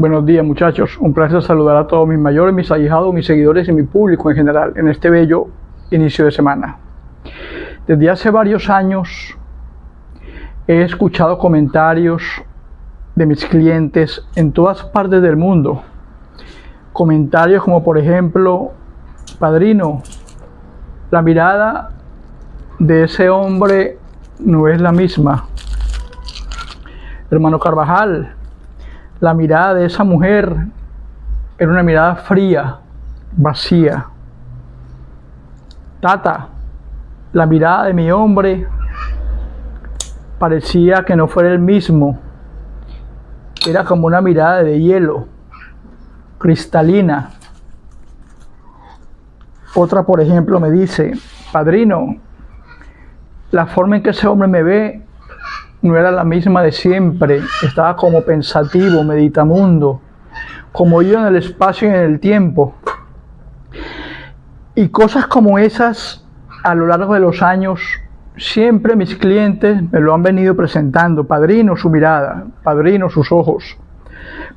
Buenos días, muchachos. Un placer saludar a todos mis mayores, mis ahijados, mis seguidores y mi público en general en este bello inicio de semana. Desde hace varios años he escuchado comentarios de mis clientes en todas partes del mundo. Comentarios como, por ejemplo: padrino, la mirada de ese hombre no es la misma. Hermano Carvajal, la mirada de esa mujer era una mirada fría, vacía. Tata, la mirada de mi hombre parecía que no fuera el mismo. Era como una mirada de hielo, cristalina. Otra, por ejemplo, me dice: padrino, la forma en que ese hombre me ve no era la misma de siempre. Estaba como pensativo, meditamundo, como yo en el espacio y en el tiempo. Y cosas como esas, a lo largo de los años, siempre mis clientes me lo han venido presentando. Padrino, su mirada. Padrino, sus ojos.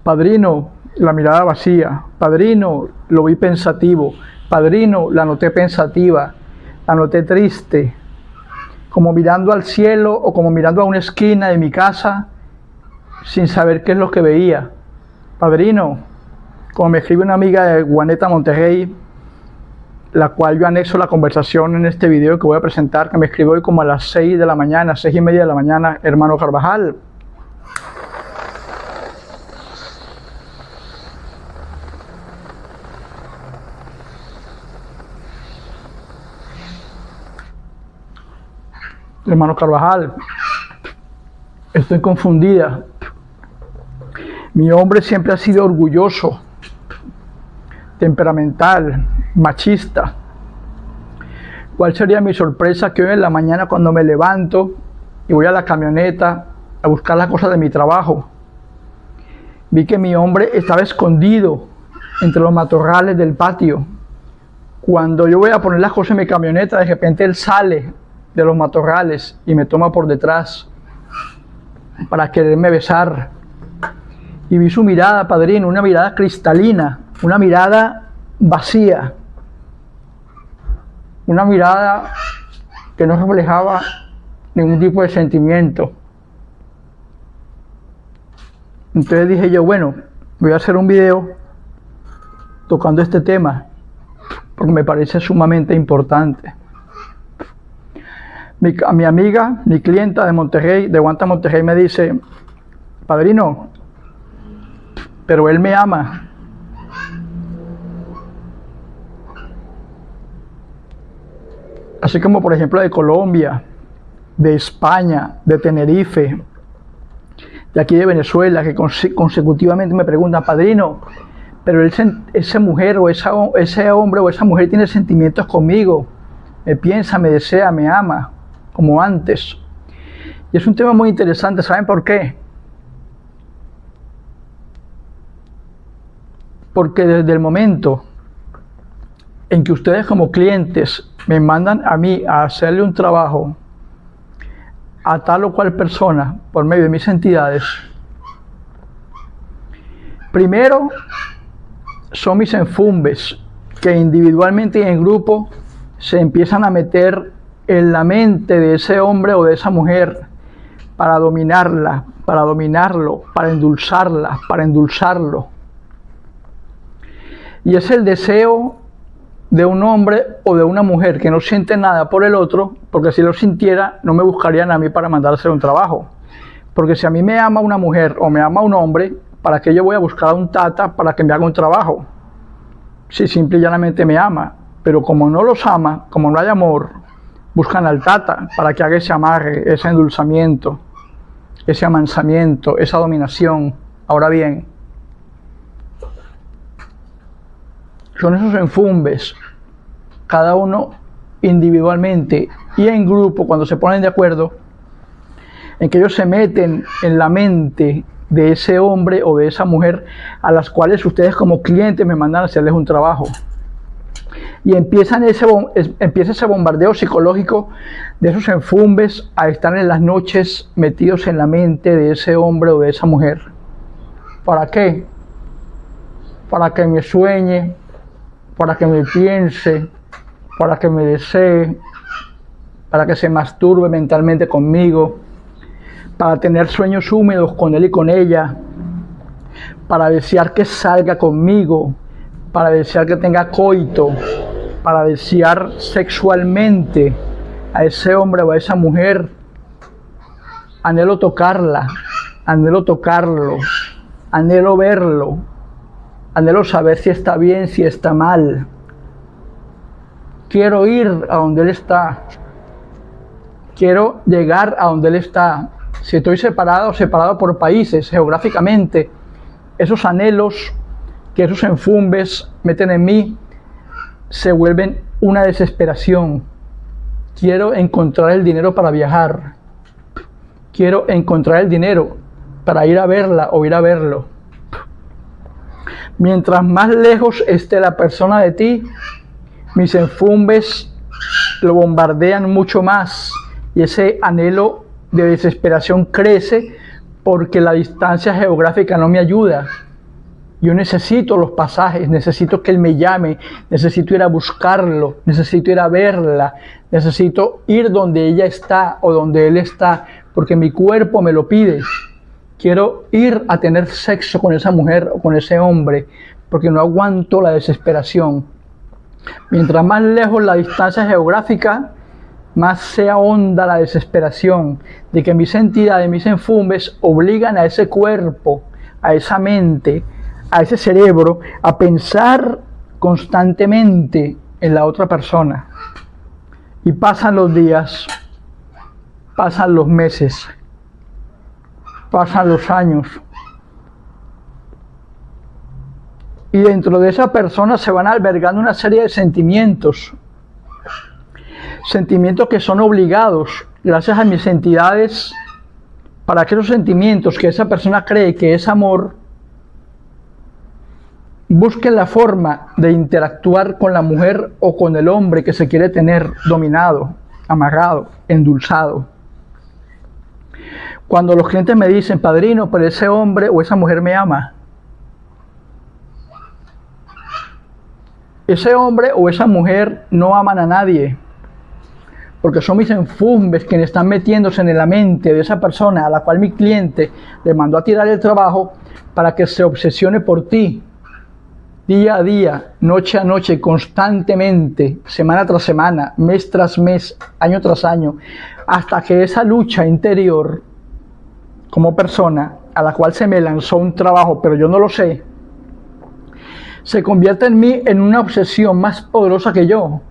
Padrino, la mirada vacía. Padrino, lo vi pensativo. Padrino, la noté pensativa. La noté triste, como mirando al cielo o como mirando a una esquina de mi casa sin saber qué es lo que veía. Padrino, como me escribe una amiga de Guaneta, Monterrey, la cual yo anexo la conversación en este video que voy a presentar, que me escribió hoy como a las 6 de la mañana, 6:30 de la mañana: hermano Carvajal, hermano Carvajal, estoy confundida. Mi hombre siempre ha sido orgulloso, temperamental, machista. ¿Cuál sería mi sorpresa que hoy en la mañana, cuando me levanto y voy a la camioneta a buscar las cosas de mi trabajo, vi que mi hombre estaba escondido entre los matorrales del patio? Cuando yo voy a poner las cosas en mi camioneta, de repente él sale de los matorrales y me toma por detrás para quererme besar. Y vi su mirada, padrino, una mirada cristalina, una mirada vacía, una mirada que no reflejaba ningún tipo de sentimiento. Entonces dije yo, bueno, voy a hacer un video tocando este tema porque me parece sumamente importante. Mi amiga, mi clienta de Monterrey, de Guanta, Monterrey, me dice: padrino, pero él me ama. Así como, por ejemplo, de Colombia, de España, de Tenerife, de aquí de Venezuela, que consecutivamente me preguntan: padrino, pero esa mujer o ese hombre o esa mujer tiene sentimientos conmigo, me piensa, me desea, me ama, como antes. Y es un tema muy interesante. ¿Saben por qué? Porque desde el momento en que ustedes como clientes me mandan a mí a hacerle un trabajo a tal o cual persona por medio de mis entidades, primero son mis enfumbes que individualmente y en grupo se empiezan a meter en la mente de ese hombre o de esa mujer para dominarla, para dominarlo, para endulzarla, para endulzarlo. Y es el deseo de un hombre o de una mujer que no siente nada por el otro, porque si lo sintiera no me buscarían a mí para mandar a hacer un trabajo. Porque si a mí me ama una mujer o me ama un hombre, ¿para qué yo voy a buscar a un tata para que me haga un trabajo? Si simple y llanamente me ama. Pero como no los ama, como no hay amor, buscan al tata para que haga ese amarre, ese endulzamiento, ese amansamiento, esa dominación. Ahora bien, son esos enfumbes, cada uno individualmente y en grupo, cuando se ponen de acuerdo, en que ellos se meten en la mente de ese hombre o de esa mujer a las cuales ustedes como clientes me mandan a hacerles un trabajo. Y empieza ese bombardeo psicológico de esos enfumbes a estar en las noches metidos en la mente de ese hombre o de esa mujer. ¿Para qué? para que me sueñe, para que me piense, para que me desee, para que se masturbe mentalmente conmigo, para tener sueños húmedos con él y con ella, para desear que salga conmigo, para desear que tenga coito, para desear sexualmente a ese hombre o a esa mujer. Anhelo tocarla, anhelo tocarlo, anhelo verlo, anhelo saber si está bien, si está mal. Quiero ir a donde él está, quiero llegar a donde él está. Si estoy separado por países, geográficamente, esos anhelos que esos enfumbes meten en mí se vuelven una desesperación. Quiero encontrar el dinero para viajar. Quiero encontrar el dinero para ir a verla o ir a verlo. Mientras más lejos esté la persona de ti, mis enfumbes lo bombardean mucho más y ese anhelo de desesperación crece porque la distancia geográfica no me ayuda. Yo necesito los pasajes, necesito que él me llame, necesito ir a buscarlo, necesito ir a verla, necesito ir donde ella está o donde él está, porque mi cuerpo me lo pide. Quiero ir a tener sexo con esa mujer o con ese hombre, porque no aguanto la desesperación. Mientras más lejos la distancia geográfica, más se ahonda la desesperación de que mis entidades, mis enfumbes obligan a ese cuerpo, a esa mente, a ese cerebro a pensar constantemente en la otra persona. Y pasan los días, pasan los meses, pasan los años. Y dentro de esa persona se van albergando una serie de sentimientos. Sentimientos que son obligados, gracias a mis entidades, para que esos sentimientos que esa persona cree que es amor, busquen la forma de interactuar con la mujer o con el hombre que se quiere tener dominado, amarrado, endulzado. Cuando los clientes me dicen, padrino, pero ese hombre o esa mujer me ama. Ese hombre o esa mujer no aman a nadie, porque son mis enfumbes quienes están metiéndose en la mente de esa persona a la cual mi cliente le mandó a tirar el trabajo para que se obsesione por ti, día a día, noche a noche, constantemente, semana tras semana, mes tras mes, año tras año, hasta que esa lucha interior, como persona, a la cual se me lanzó un trabajo, pero yo no lo sé, se convierte en mí en una obsesión más poderosa que yo,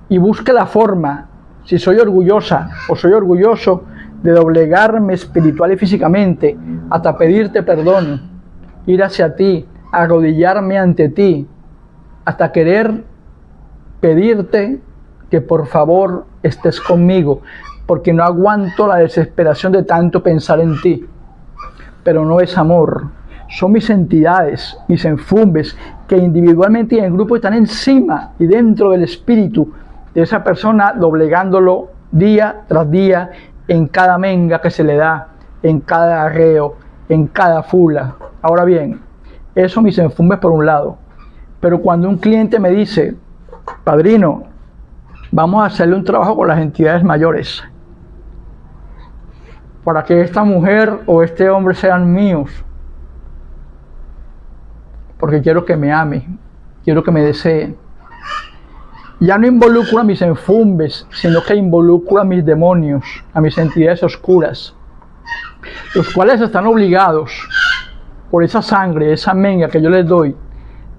y busque la forma, si soy orgullosa o soy orgulloso, de doblegarme espiritual y físicamente, hasta pedirte perdón, ir hacia ti, arrodillarme ante ti, hasta querer pedirte que por favor estés conmigo, porque no aguanto la desesperación de tanto pensar en ti. Pero no es amor, son mis entidades, mis enfumbes, que individualmente y en grupo están encima y dentro del espíritu de esa persona, doblegándolo día tras día en cada menga que se le da, en cada arreo, en cada fula. Ahora bien, eso mis enfumbes por un lado. Pero cuando un cliente me dice, padrino, vamos a hacerle un trabajo con las entidades mayores, para que esta mujer o este hombre sean míos, porque quiero que me ame, quiero que me desee. Ya no involucro a mis enfumbes, sino que involucro a mis demonios, a mis entidades oscuras, los cuales están obligados por esa sangre, esa menga que yo les doy,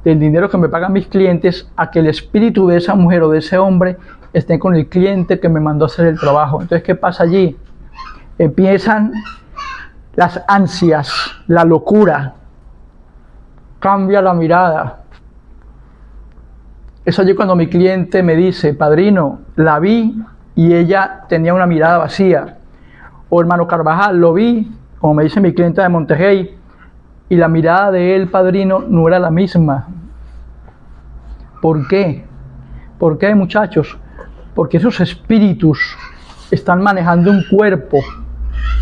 del dinero que me pagan mis clientes, a que el espíritu de esa mujer o de ese hombre esté con el cliente que me mandó a hacer el trabajo. Entonces, ¿qué pasa allí? Empiezan las ansias, la locura, cambia la mirada. Es allí cuando mi cliente me dice, padrino, la vi y ella tenía una mirada vacía. O hermano Carvajal, lo vi, como me dice mi cliente de Monterrey, y la mirada de él, padrino, no era la misma. ¿Por qué? ¿Por qué, muchachos? Porque esos espíritus están manejando un cuerpo,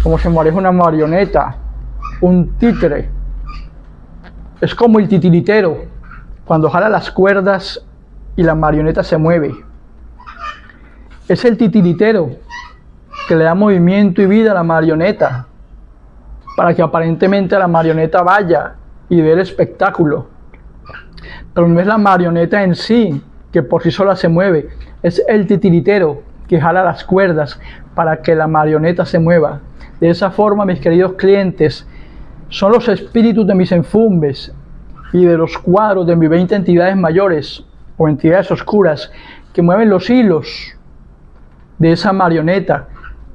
como se maneja una marioneta, un títere. Es como el titiritero, cuando jala las cuerdas y la marioneta se mueve. Es el titiritero que le da movimiento y vida a la marioneta, para que aparentemente la marioneta vaya y vea el espectáculo. Pero no es la marioneta en sí, que por sí sola se mueve, es el titiritero que jala las cuerdas para que la marioneta se mueva. De esa forma, mis queridos clientes, son los espíritus de mis enfumbes y de los cuadros de mis 20 entidades mayores o entidades oscuras que mueven los hilos de esa marioneta,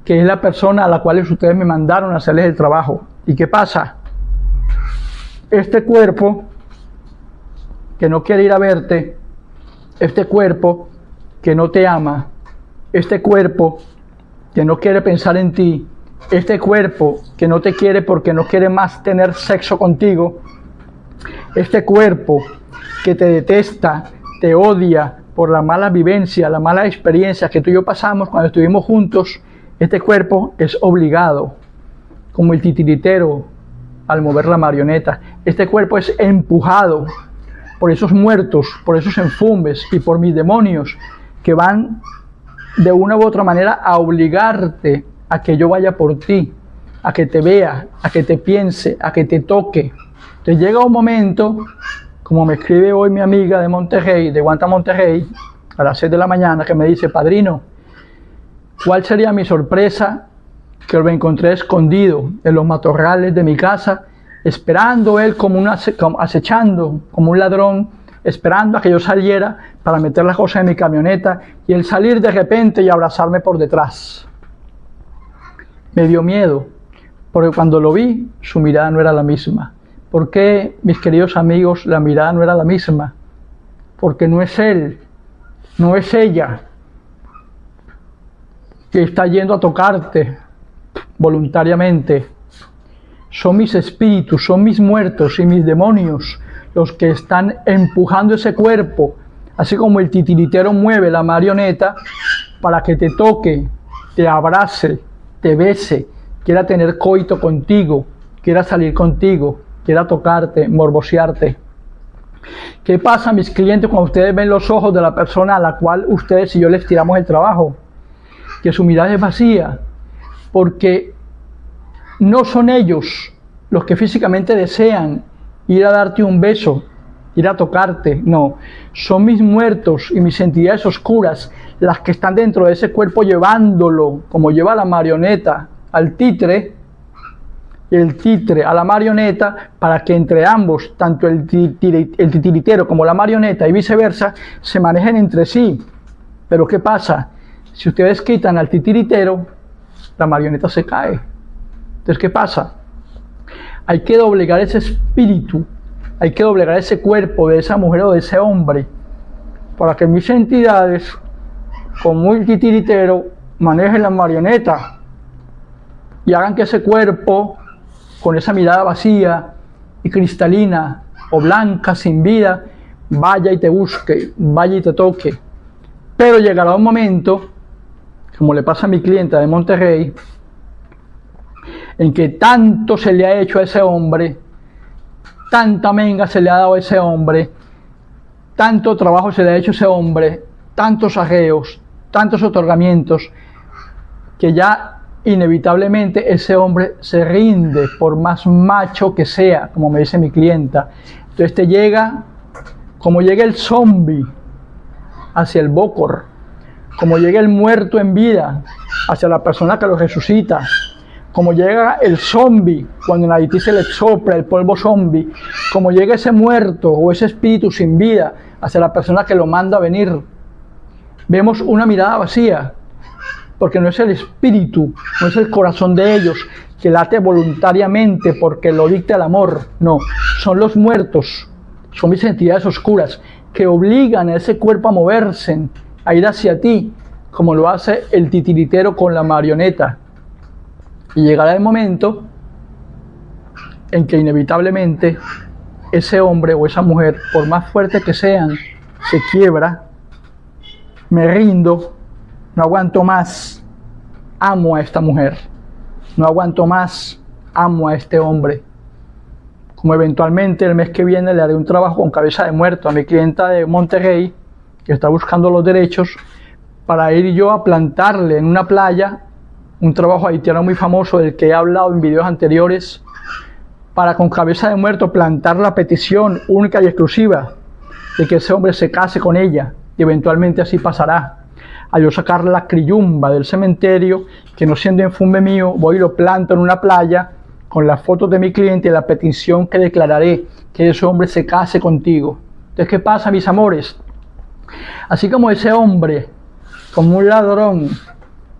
que es la persona a la cual ustedes me mandaron a hacerles el trabajo. ¿Y qué pasa? Este cuerpo que no quiere ir a verte, este cuerpo que no te ama, este cuerpo que no quiere pensar en ti, este cuerpo que no te quiere porque no quiere más tener sexo contigo, este cuerpo que te detesta, te odia por la mala vivencia, la mala experiencia que tú y yo pasamos cuando estuvimos juntos, este cuerpo es obligado, como el titiritero al mover la marioneta. Este cuerpo es empujado por esos muertos, por esos enfumbes y por mis demonios que van de una u otra manera a obligarte a que yo vaya por ti, a que te vea, a que te piense, a que te toque. Te llega un momento, como me escribe hoy mi amiga de Monterrey, de Guanta Monterrey, a las 6 de la mañana, que me dice: padrino, ¿cuál sería mi sorpresa? Que lo encontré escondido en los matorrales de mi casa, esperando él como acechando, como un ladrón, esperando a que yo saliera para meter las cosas en mi camioneta y él salir de repente y abrazarme por detrás. Me dio miedo, porque cuando lo vi, su mirada no era la misma. ¿Por qué, mis queridos amigos, la mirada no era la misma? Porque no es él, no es ella que está yendo a tocarte voluntariamente. Son mis espíritus, son mis muertos y mis demonios los que están empujando ese cuerpo, así como el titiritero mueve la marioneta para que te toque, te abrace, te bese, quiera tener coito contigo, quiera salir contigo, quiera tocarte, morbosearte. ¿Qué pasa, mis clientes, cuando ustedes ven los ojos de la persona a la cual ustedes y yo les tiramos el trabajo? Que su mirada es vacía, porque no son ellos los que físicamente desean ir a darte un beso, ir a tocarte, no. Son mis muertos y mis entidades oscuras las que están dentro de ese cuerpo llevándolo, como lleva la marioneta al títere, y el títere a la marioneta, para que entre ambos, tanto el titiritero como la marioneta y viceversa, se manejen entre sí. Pero ¿qué pasa? Si ustedes quitan al titiritero, la marioneta se cae. Entonces, ¿qué pasa? Hay que doblegar ese espíritu, hay que doblegar ese cuerpo de esa mujer o de ese hombre, para que mis entidades, como el titiritero, manejen la marioneta y hagan que ese cuerpo, con esa mirada vacía y cristalina o blanca, sin vida, vaya y te busque, vaya y te toque. Pero llegará un momento, como le pasa a mi clienta de Monterrey, en que tanto se le ha hecho a ese hombre, tanta menga se le ha dado a ese hombre, tanto trabajo se le ha hecho a ese hombre, tantos arreos, tantos otorgamientos, que ya inevitablemente ese hombre se rinde, por más macho que sea, como me dice mi clienta. Entonces te llega, como llega el zombie hacia el bokor, como llega el muerto en vida hacia la persona que lo resucita, como llega el zombie cuando en Haití se le sopla el polvo zombie, como llega ese muerto o ese espíritu sin vida hacia la persona que lo manda a venir. Vemos una mirada vacía, porque no es el espíritu, no es el corazón de ellos que late voluntariamente porque lo dicta el amor. No, son los muertos, son mis entidades oscuras que obligan a ese cuerpo a moverse, a ir hacia ti, como lo hace el titiritero con la marioneta. Y llegará el momento en que inevitablemente ese hombre o esa mujer, por más fuerte que sean, se quiebra. Me rindo, no aguanto más, amo a esta mujer, no aguanto más, amo a este hombre. como eventualmente el mes que viene le haré un trabajo con cabeza de muerto a mi clienta de Monterrey, que está buscando los derechos, para ir yo a plantarle en una playa, un trabajo haitiano muy famoso del que he hablado en videos anteriores, para con cabeza de muerto plantar la petición única y exclusiva de que ese hombre se case con ella, y eventualmente así pasará. A yo sacar la criyumba del cementerio, que no siendo enfumbe mío, voy y lo planto en una playa con las fotos de mi cliente y la petición que declararé que ese hombre se case contigo. Entonces, ¿qué pasa, mis amores? Así como ese hombre, como un ladrón,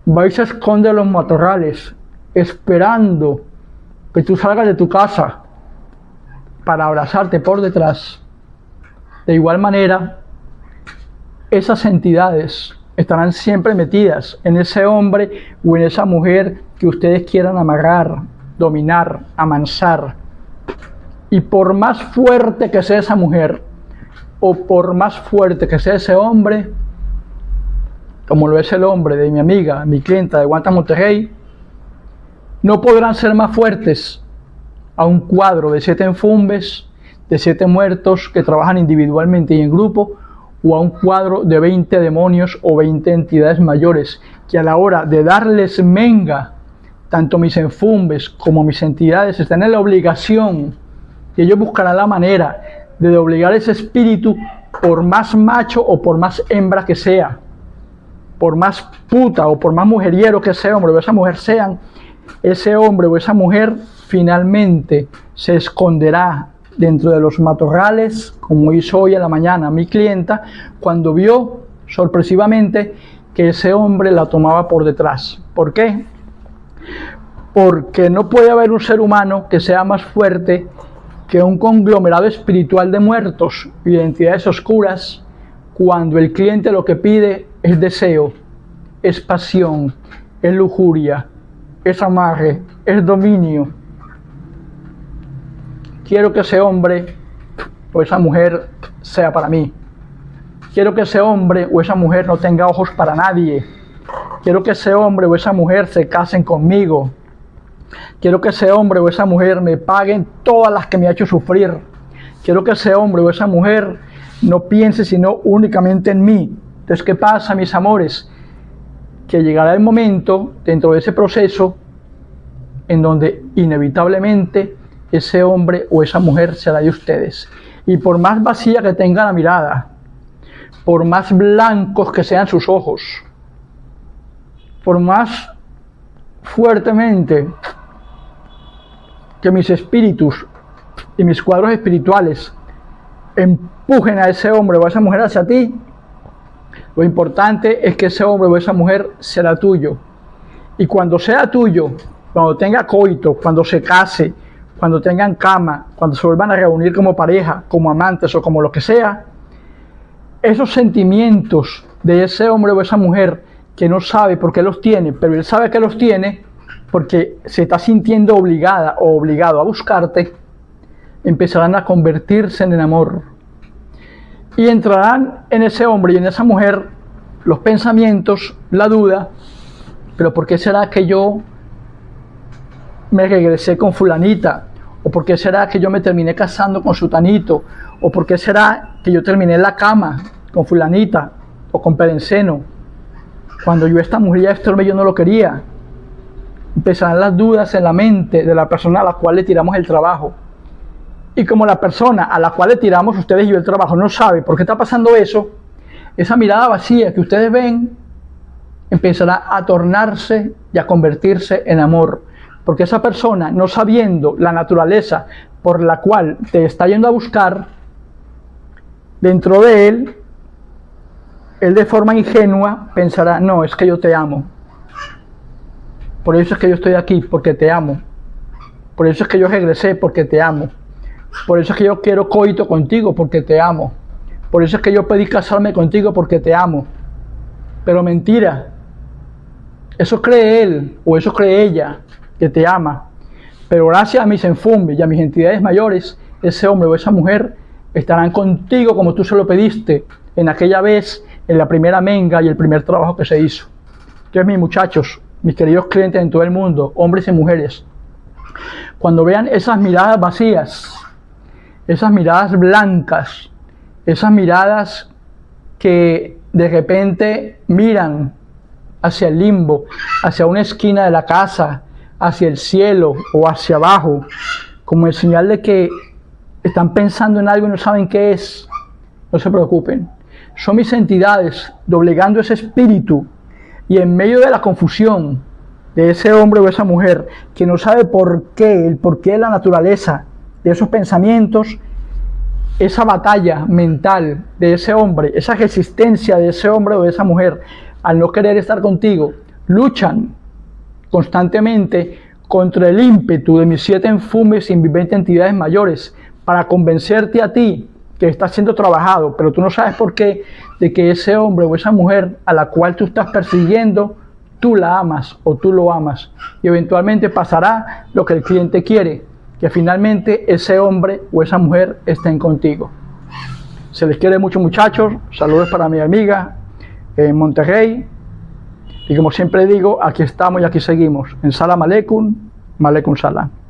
va y se esconde en los matorrales, esperando que tú salgas de tu casa para abrazarte por detrás, de igual manera, esas entidades estarán siempre metidas en ese hombre o en esa mujer que ustedes quieran amarrar, dominar, amansar. Y por más fuerte que sea esa mujer, o por más fuerte que sea ese hombre, como lo es el hombre de mi amiga, mi clienta de Guanta Monterrey, no podrán ser más fuertes a un cuadro de 7 enfumbes, de 7 muertos que trabajan individualmente y en grupo, o a un cuadro de 20 demonios o 20 entidades mayores, que a la hora de darles menga, tanto mis enfumbes como mis entidades están en la obligación, y ellos buscarán la manera de doblegar ese espíritu, por más macho o por más hembra que sea, por más puta o por más mujeriero que ese hombre o esa mujer sean, ese hombre o esa mujer finalmente se esconderá dentro de los matorrales, como hizo hoy en la mañana mi clienta, cuando vio sorpresivamente que ese hombre la tomaba por detrás. ¿Por qué? Porque no puede haber un ser humano que sea más fuerte que un conglomerado espiritual de muertos y de entidades oscuras, cuando el cliente lo que pide es deseo, es pasión, es lujuria, es amarre, es dominio. Quiero que ese hombre o esa mujer sea para mí. Quiero que ese hombre o esa mujer no tenga ojos para nadie. Quiero que ese hombre o esa mujer se casen conmigo. Quiero que ese hombre o esa mujer me paguen todas las que me ha hecho sufrir. Quiero que ese hombre o esa mujer no piense sino únicamente en mí. Entonces, ¿qué pasa, mis amores? Que llegará el momento dentro de ese proceso en donde inevitablemente ese hombre o esa mujer será de ustedes. Y por más vacía que tenga la mirada, por más blancos que sean sus ojos, por más fuertemente que mis espíritus y mis cuadros espirituales empujen a ese hombre o a esa mujer hacia ti, lo importante es que ese hombre o esa mujer será tuyo. Y cuando sea tuyo, cuando tenga coito, cuando se case, cuando tengan cama, cuando se vuelvan a reunir como pareja, como amantes o como lo que sea, esos sentimientos de ese hombre o esa mujer que no sabe por qué los tiene, pero él sabe que los tiene porque se está sintiendo obligada o obligado a buscarte, empezarán a convertirse en el amor. Y entrarán en ese hombre y en esa mujer los pensamientos, la duda, pero ¿por qué será que yo me regresé con fulanita? ¿O por qué será que yo me terminé casando con sutanito? ¿O por qué será que yo terminé en la cama con fulanita o con perenceno? Cuando yo esta mujer ya este hombre yo no lo quería. Empezarán las dudas en la mente de la persona a la cual le tiramos el trabajo. Y como la persona a la cual le tiramos ustedes y yo el trabajo no sabe por qué está pasando eso, esa mirada vacía que ustedes ven empezará a tornarse y a convertirse en amor. Porque esa persona, no sabiendo la naturaleza por la cual te está yendo a buscar, dentro de él de forma ingenua pensará, no, es que yo te amo. Por eso es que yo estoy aquí, porque te amo. Por eso es que yo regresé, porque te amo. Por eso es que yo quiero coito contigo, porque te amo. Por eso es que yo pedí casarme contigo, porque te amo. Pero mentira. Eso cree él o eso cree ella, que te ama. Pero gracias a mis enfumbes y a mis entidades mayores, ese hombre o esa mujer estarán contigo como tú se lo pediste en aquella vez, en la primera menga y el primer trabajo que se hizo. Entonces, mis muchachos, mis queridos clientes en todo el mundo, hombres y mujeres, cuando vean esas miradas vacías, esas miradas blancas, esas miradas que de repente miran hacia el limbo, hacia una esquina de la casa, hacia el cielo o hacia abajo, como en señal de que están pensando en algo y no saben qué es. No se preocupen. Son mis entidades doblegando ese espíritu, y en medio de la confusión de ese hombre o esa mujer que no sabe el porqué de la naturaleza de esos pensamientos, esa batalla mental de ese hombre, esa resistencia de ese hombre o de esa mujer al no querer estar contigo, luchan constantemente contra el ímpetu de mis 7 enfumes y mis 20 entidades mayores para convencerte a ti que está siendo trabajado, pero tú no sabes por qué, de que ese hombre o esa mujer a la cual tú estás persiguiendo, tú la amas o tú lo amas, y eventualmente pasará lo que el cliente quiere, que finalmente ese hombre o esa mujer estén contigo. Se les quiere mucho, muchachos. Saludos para mi amiga en Monterrey, y como siempre digo, aquí estamos y aquí seguimos en Salam Aleikum, Salam.